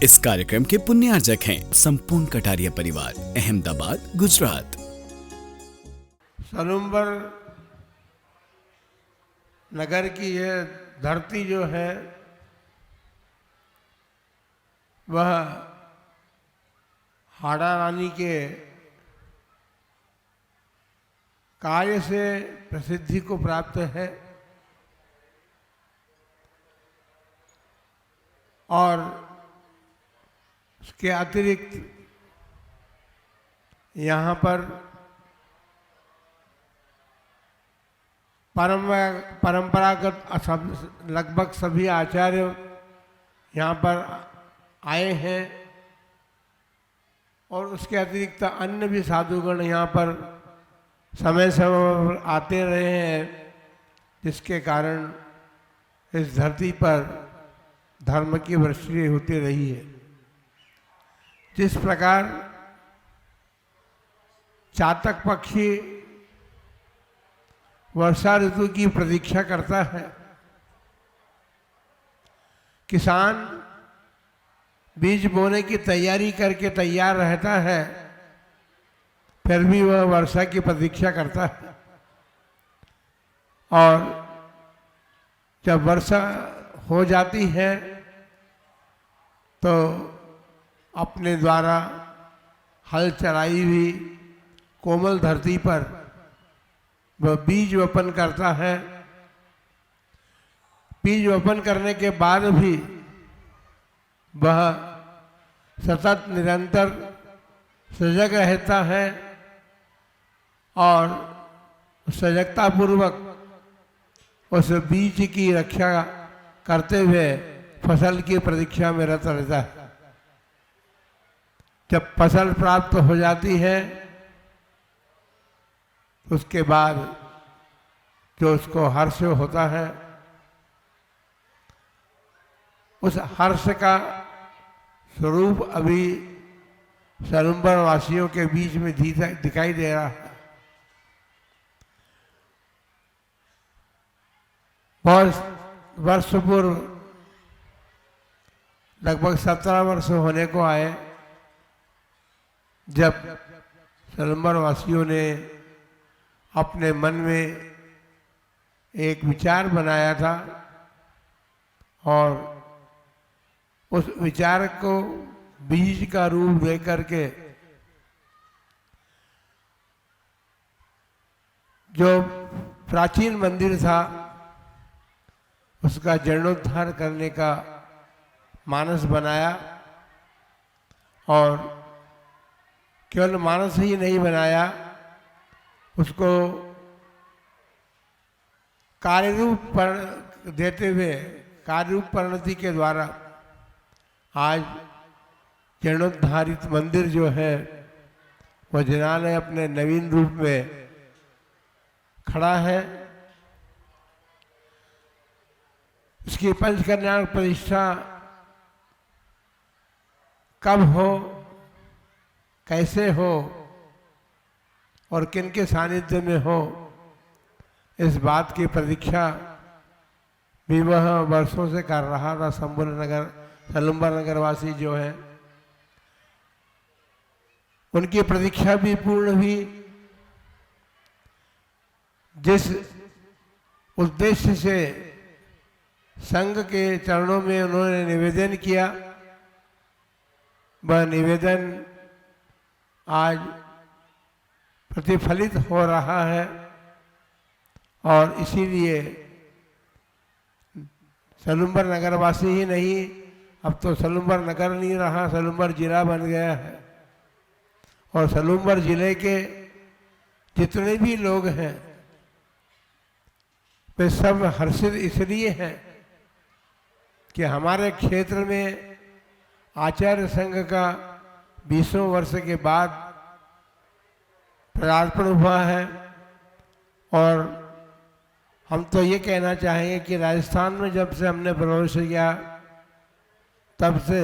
इस कार्यक्रम के पुण्यार्जक हैं संपूर्ण कटारिया परिवार, अहमदाबाद, गुजरात। सलुम्बर नगर की यह धरती जो है वह हाड़ा रानी के कार्य से प्रसिद्धि को प्राप्त है और उसके अतिरिक्त यहाँ पर परंपरागत लगभग सभी आचार्य यहाँ पर आए हैं और उसके अतिरिक्त अन्य भी साधुगण यहाँ पर समय समय पर आते रहे हैं, जिसके कारण इस धरती पर धर्म की वृष्टि होती रही है। जिस प्रकार चातक पक्षी वर्षा ऋतु की प्रतीक्षा करता है, किसान बीज बोने की तैयारी करके तैयार रहता है, फिर भी वह वर्षा की प्रतीक्षा करता है और जब वर्षा हो जाती है तो अपने द्वारा हल चलाई हुई कोमल धरती पर वह बीज वपन करता है। बीज वपन करने के बाद भी वह सतत निरंतर सजग रहता है और सजगता पूर्वक उस बीज की रक्षा करते हुए फसल की प्रतीक्षा में रत रहता है। जब फसल प्राप्त हो जाती है उसके बाद जो उसको हर्ष होता है, उस हर्ष का स्वरूप अभी सलुम्बर वासियों के बीच में दिखाई दे रहा है। बहुत वर्ष पूर्व लगभग 17 वर्ष होने को आए जब सलुम्बर वासियों ने अपने मन में एक विचार बनाया था और उस विचार को बीज का रूप दे करके जो प्राचीन मंदिर था उसका जीर्णोद्धार करने का मानस बनाया और केवल मानस ही नहीं बनाया, उसको कार्यरूप पर देते हुए कार्यरूप परिणति के द्वारा आज जीर्णोद्धारित मंदिर जो है वह जिन्होंने अपने नवीन रूप में खड़ा है। उसकी पंचकन्या प्रतिष्ठा कब हो, कैसे हो और किनके सानिध्य में हो, इस बात की प्रतीक्षा भी वह वर्षों से कर रहा था। सलुम्बर नगरवासी जो है उनकी प्रतीक्षा भी पूर्ण हुई। जिस उद्देश्य से संघ के चरणों में उन्होंने निवेदन किया, वह निवेदन आज प्रतिफलित हो रहा है और इसीलिए सलुम्बर नगरवासी ही नहीं, अब तो सलुम्बर नगर नहीं रहा, सलुम्बर जिला बन गया है और सलुम्बर जिले के जितने भी लोग हैं वे सब हर्षित इसलिए हैं कि हमारे क्षेत्र में आचार्य संघ का 20वें वर्ष के बाद पदार्पण हुआ है और हम तो ये कहना चाहेंगे कि राजस्थान में जब से हमने प्रवेश किया तब से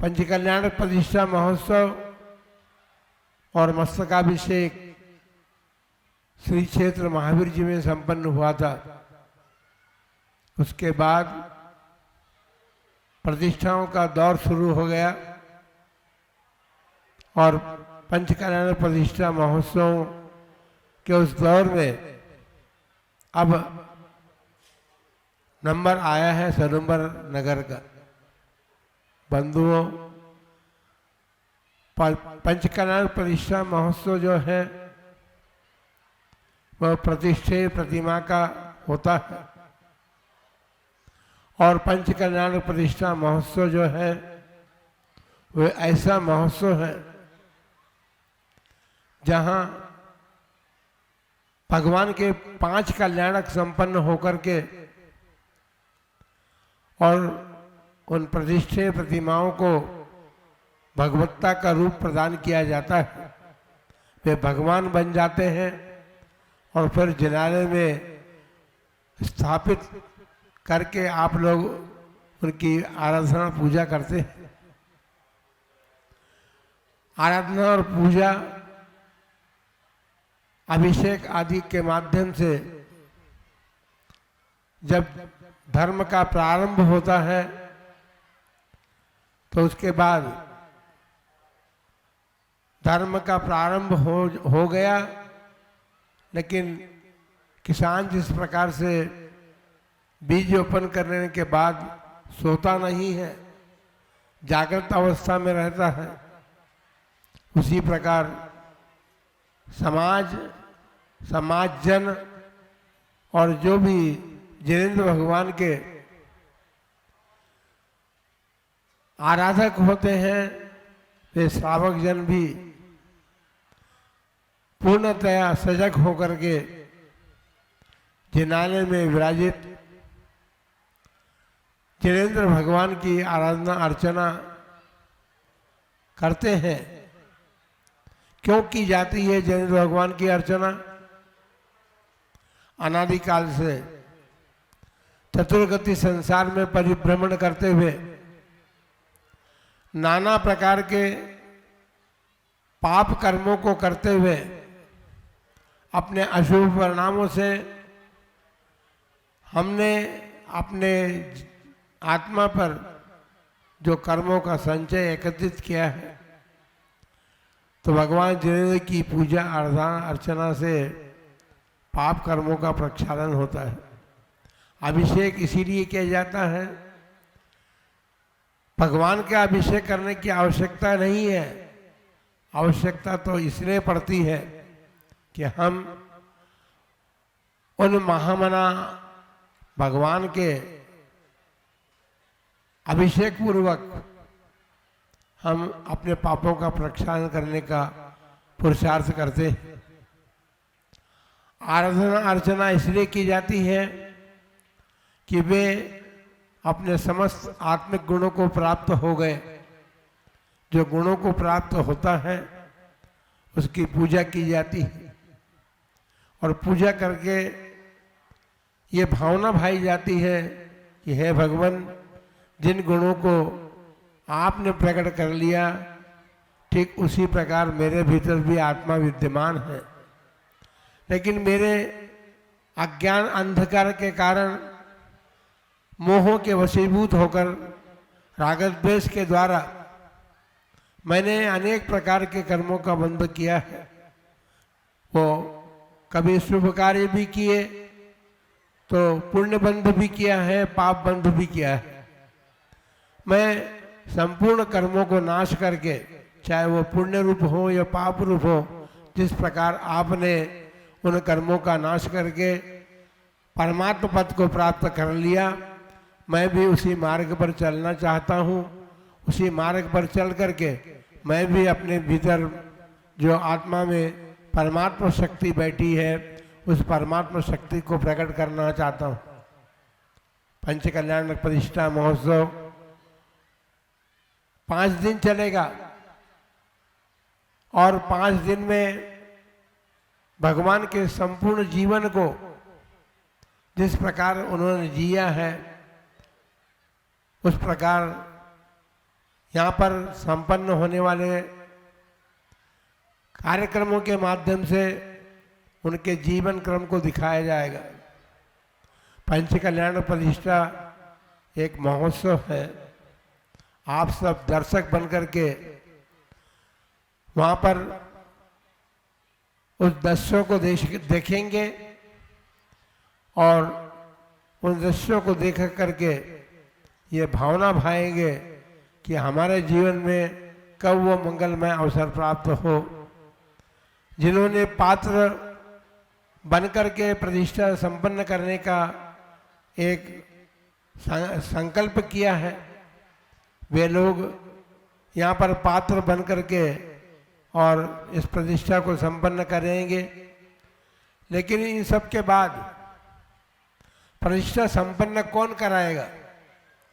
पंचकल्याण प्रतिष्ठा महोत्सव और मस्तकाभिषेक श्री क्षेत्र महावीर जी में संपन्न हुआ था। उसके बाद प्रतिष्ठाओं का दौर शुरू हो गया और पंचकल्याण प्रतिष्ठा महोत्सव के उस दौर में अब नंबर आया है सनूमर नगर का। बंधुओं, पंचकल्याण प्रतिष्ठा महोत्सव जो है वह प्रतिष्ठेय प्रतिमा का होता है और पंचकल्याण प्रतिष्ठा महोत्सव जो है वह ऐसा महोत्सव है जहाँ भगवान के 5 कल्याणक संपन्न होकर के और उन प्रतिष्ठेय प्रतिमाओं को भगवत्ता का रूप प्रदान किया जाता है। वे भगवान बन जाते हैं और फिर जिनालय में स्थापित करके आप लोग उनकी आराधना पूजा करते हैं। आराधना और पूजा अभिषेक आदि के माध्यम से जब धर्म का प्रारंभ होता है तो उसके बाद धर्म का प्रारंभ हो गया, लेकिन किसान जिस प्रकार से बीज रोपण करने के बाद सोता नहीं है, जागृत अवस्था में रहता है, उसी प्रकार समाजजन और जो भी जिनेंद्र भगवान के आराधक होते हैं वे श्रावक जन भी पूर्णतया सजग होकर के जिनालय में विराजित जिनेंद्र भगवान की आराधना अर्चना करते हैं। क्यों की जाती है जिनेंद्र भगवान की अर्चना? अनादिकाल से चतुर्गति संसार में परिभ्रमण करते हुए नाना प्रकार के पाप कर्मों को करते हुए अपने अशुभ परिणामों से हमने अपने आत्मा पर जो कर्मों का संचय एकत्रित किया है, तो भगवान जिनेंद्र की पूजा आराधना अर्चना से पाप कर्मों का प्रक्षालन होता है। अभिषेक इसीलिए किया जाता है, भगवान का अभिषेक करने की आवश्यकता नहीं है। आवश्यकता तो इसलिए पड़ती है कि हम उन महामना भगवान के अभिषेक पूर्वक हम अपने पापों का प्रक्षालन करने का पुरुषार्थ करते हैं। आराधना अर्चना इसलिए की जाती है कि वे अपने समस्त आत्मिक गुणों को प्राप्त हो गए। जो गुणों को प्राप्त होता है उसकी पूजा की जाती है और पूजा करके ये भावना भाई जाती है कि हे भगवान, जिन गुणों को आपने प्रकट कर लिया ठीक उसी प्रकार मेरे भीतर भी आत्मा विद्यमान है, लेकिन मेरे अज्ञान अंधकार के कारण मोहों के वशीभूत होकर रागद्वेष के द्वारा मैंने अनेक प्रकार के कर्मों का बंध किया है। वो कभी शुभ कार्य भी किए तो पुण्य बंध भी किया है, पाप बंध भी किया है। मैं संपूर्ण कर्मों को नाश करके, चाहे वो पुण्य रूप हो या पाप रूप हो, जिस प्रकार आपने उन कर्मों का नाश करके परमात्मा पद को प्राप्त कर लिया, मैं भी उसी मार्ग पर चलना चाहता हूँ। उसी मार्ग पर चल करके मैं भी अपने भीतर जो आत्मा में परमात्मा शक्ति बैठी है उस परमात्मा शक्ति को प्रकट करना चाहता हूँ। पंचकल्याण प्रतिष्ठा महोत्सव 5 दिन चलेगा और 5 दिन में भगवान के संपूर्ण जीवन को जिस प्रकार उन्होंने जिया है उस प्रकार यहाँ पर संपन्न होने वाले कार्यक्रमों के माध्यम से उनके जीवन क्रम को दिखाया जाएगा। पंचकल्याण प्रतिष्ठा एक महोत्सव है आप सब दर्शक बन करके वहाँ पर उस दृश्यों को देखेंगे और उन दृश्यों को देख करके ये भावना भाएंगे कि हमारे जीवन में कब वो मंगलमय अवसर प्राप्त हो। जिन्होंने पात्र बनकर के प्रतिष्ठा संपन्न करने का एक संकल्प किया है, वे लोग यहाँ पर पात्र बन करके और इस प्रतिष्ठा को संपन्न करेंगे। लेकिन इन सब के बाद प्रतिष्ठा संपन्न कौन कराएगा,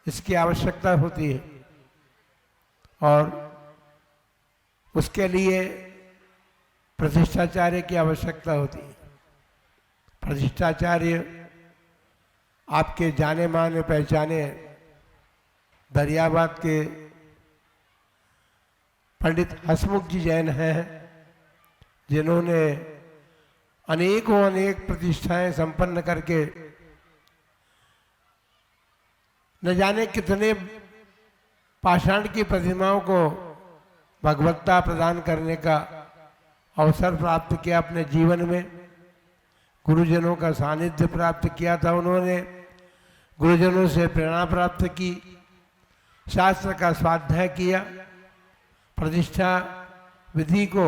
इसकी आवश्यकता होती है और उसके लिए प्रतिष्ठाचार्य की आवश्यकता होती है। प्रतिष्ठाचार्य आपके जाने माने पहचाने दरियाबाद के पंडित हसमुख जी जैन हैं, जिन्होंने अनेक प्रतिष्ठाएं संपन्न करके न जाने कितने पाषाण की प्रतिमाओं को भगवत्ता प्रदान करने का अवसर प्राप्त किया अपने जीवन में। गुरुजनों का सानिध्य प्राप्त किया था उन्होंने, गुरुजनों से प्रेरणा प्राप्त की, शास्त्र का स्वाध्याय किया, प्रतिष्ठा विधि को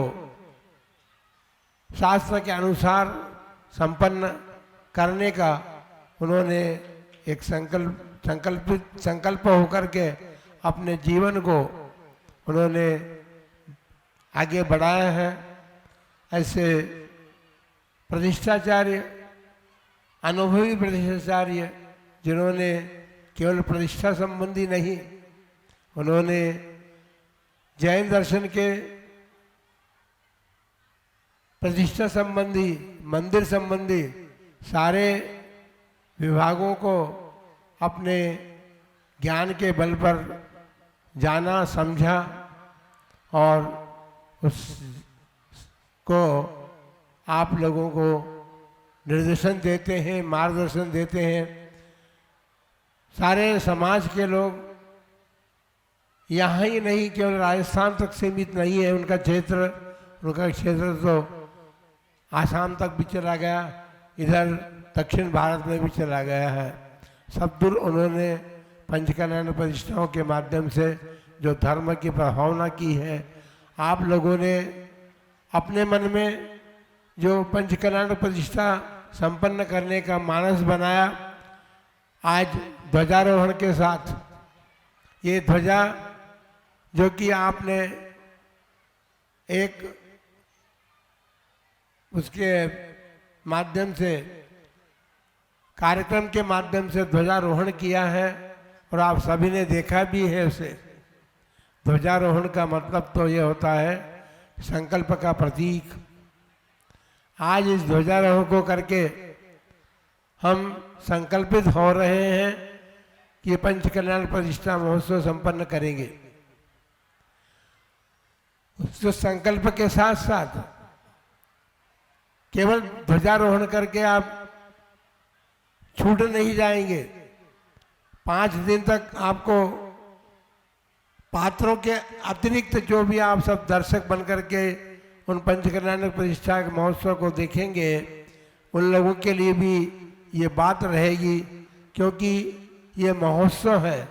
शास्त्र के अनुसार संपन्न करने का उन्होंने एक संकल्प होकर के अपने जीवन को उन्होंने आगे बढ़ाया है। ऐसे प्रतिष्ठाचार्य, अनुभवी प्रतिष्ठाचार्य, जिन्होंने केवल प्रतिष्ठा संबंधी नहीं, उन्होंने जैन दर्शन के प्रतिष्ठा संबंधी, मंदिर संबंधी सारे विभागों को अपने ज्ञान के बल पर जाना, समझा और उसको आप लोगों को निर्देशन देते हैं, मार्गदर्शन देते हैं। सारे समाज के लोग यहाँ ही नहीं, केवल राजस्थान तक सीमित नहीं है उनका क्षेत्र तो आसाम तक भी चला गया, इधर दक्षिण भारत में भी चला गया है। सब दूर उन्होंने पंचकल्याण प्रतिष्ठाओं के माध्यम से जो धर्म की भावना की है, आप लोगों ने अपने मन में जो पंचकल्याण प्रतिष्ठा संपन्न करने का मानस बनाया, आज ध्वजारोहण के साथ ये ध्वजा जो कि आपने एक उसके माध्यम से, कार्यक्रम के माध्यम से ध्वजारोहण किया है और आप सभी ने देखा भी है उसे। ध्वजारोहण का मतलब तो ये होता है संकल्प का प्रतीक। आज इस ध्वजारोहण को करके हम संकल्पित हो रहे हैं कि पंचकल्याण प्रतिष्ठा महोत्सव संपन्न करेंगे। उस संकल्प के साथ साथ केवल ध्वजारोहण करके आप छूट नहीं जाएंगे। 5 दिन तक आपको पात्रों के अतिरिक्त जो भी आप सब दर्शक बन करके उन पंचकल्याण प्रतिष्ठा के महोत्सव को देखेंगे, उन लोगों के लिए भी ये बात रहेगी, क्योंकि ये महोत्सव है,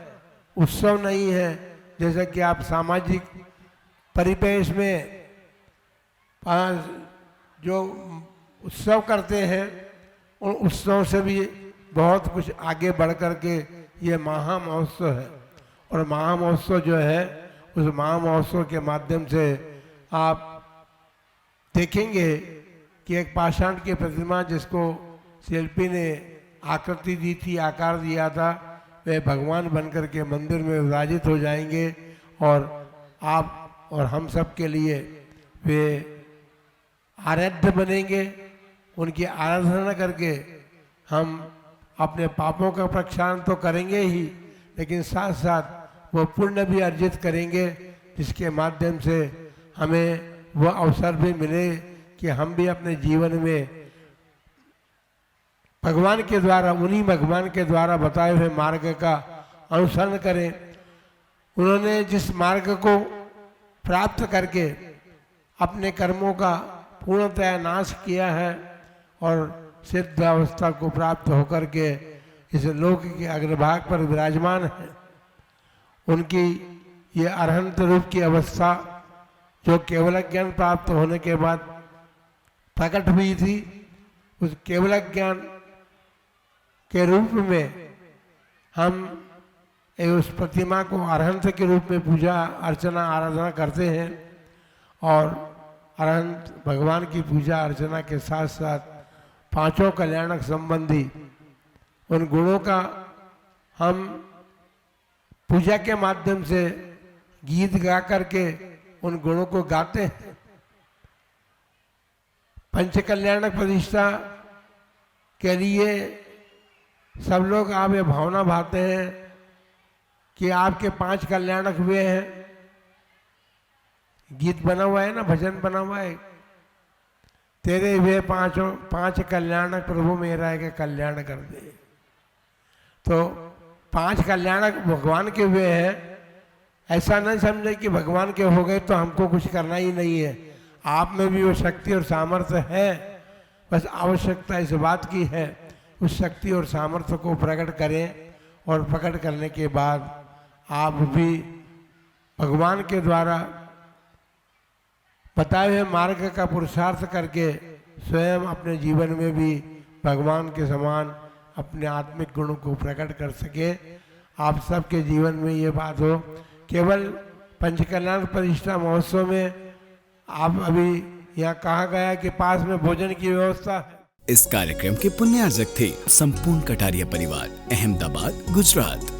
उत्सव नहीं है। जैसा कि आप सामाजिक परिपेश में जो उत्सव करते हैं, उन उत्सव से भी बहुत कुछ आगे बढ़ कर के ये महा महोत्सव है। और महा महोत्सव जो है, उस महा महोत्सव के माध्यम से आप देखेंगे कि एक पाषाण की प्रतिमा जिसको शिल्पी ने आकृति दी थी, आकार दिया था, वे भगवान बनकर के मंदिर में विराजित हो जाएंगे और आप और हम सब के लिए वे आराध्य बनेंगे। उनकी आराधना करके हम अपने पापों का प्रक्षालन तो करेंगे ही, लेकिन साथ साथ वो पुण्य भी अर्जित करेंगे, जिसके माध्यम से हमें वह अवसर भी मिले कि हम भी अपने जीवन में भगवान के द्वारा, उन्हीं भगवान के द्वारा बताए हुए मार्ग का अनुसरण करें, उन्होंने जिस मार्ग को प्राप्त करके अपने कर्मों का पूर्णतया नाश किया है और सिद्ध अवस्था को प्राप्त होकर के इस लोक के अग्रभाग पर विराजमान है, उनकी ये अरहंत रूप की अवस्था जो केवल ज्ञान प्राप्त होने के बाद प्रकट हुई थी, उस केवल ज्ञान के रूप में हम उस प्रतिमा को अरहंत के रूप में पूजा अर्चना आराधना करते हैं और अरहंत भगवान की पूजा अर्चना के साथ साथ पांचों कल्याणक संबंधी उन गुणों का हम पूजा के माध्यम से गीत गा करके उन गुणों को गाते हैं। पंच कल्याणक प्रतिष्ठा के लिए सब लोग आप ये भावना भाते हैं कि आपके 5 कल्याणक हुए हैं। गीत बना हुआ है ना, भजन बना हुआ है, तेरे हुए 5 कल्याणक प्रभु मेरा के कल्याण कर दे। तो 5 कल्याणक भगवान के हुए हैं, ऐसा नहीं समझे कि भगवान के हो गए तो हमको कुछ करना ही नहीं है। आप में भी वो शक्ति और सामर्थ्य है, बस आवश्यकता इस बात की है उस शक्ति और सामर्थ्य को प्रकट करें और प्रकट करने के बाद आप भी भगवान के द्वारा बताए हुए मार्ग का पुरुषार्थ करके स्वयं अपने जीवन में भी भगवान के समान अपने आत्मिक गुणों को प्रकट कर सके। आप सबके जीवन में ये बात हो। केवल पंचकल्याण प्रतिष्ठा महोत्सव में आप अभी यहाँ कहा गया कि पास में भोजन की व्यवस्था है। इस कार्यक्रम के पुण्यार्जक थे संपूर्ण कटारिया परिवार, अहमदाबाद, गुजरात।